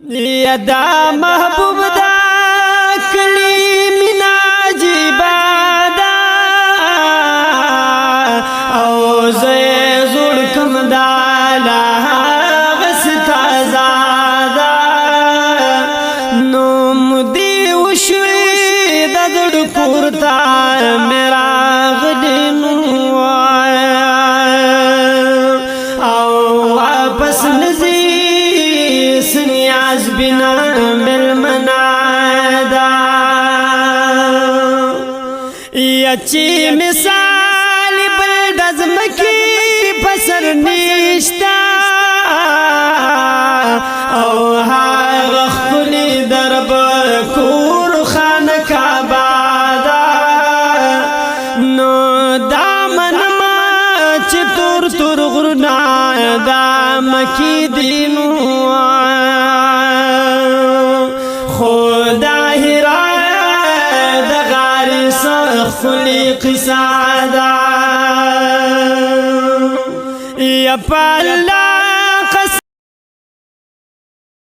یدا محبوب دا کلی مینا جیبا دا او زی زوڑ کم دا لاغستا زادا نوم دی وشوی دا زڑ پورتا میرا غدنو او واپس نزی سنیاز بنا بالمنادا یچی مثال بلدزم کی پسر نیشتا او هاغ خلی درب کور خان کعبادا نو دامن ما چطور تور غرنا دا مکی دینو خدا هرا دا غاری سخلی قصادا یا پالا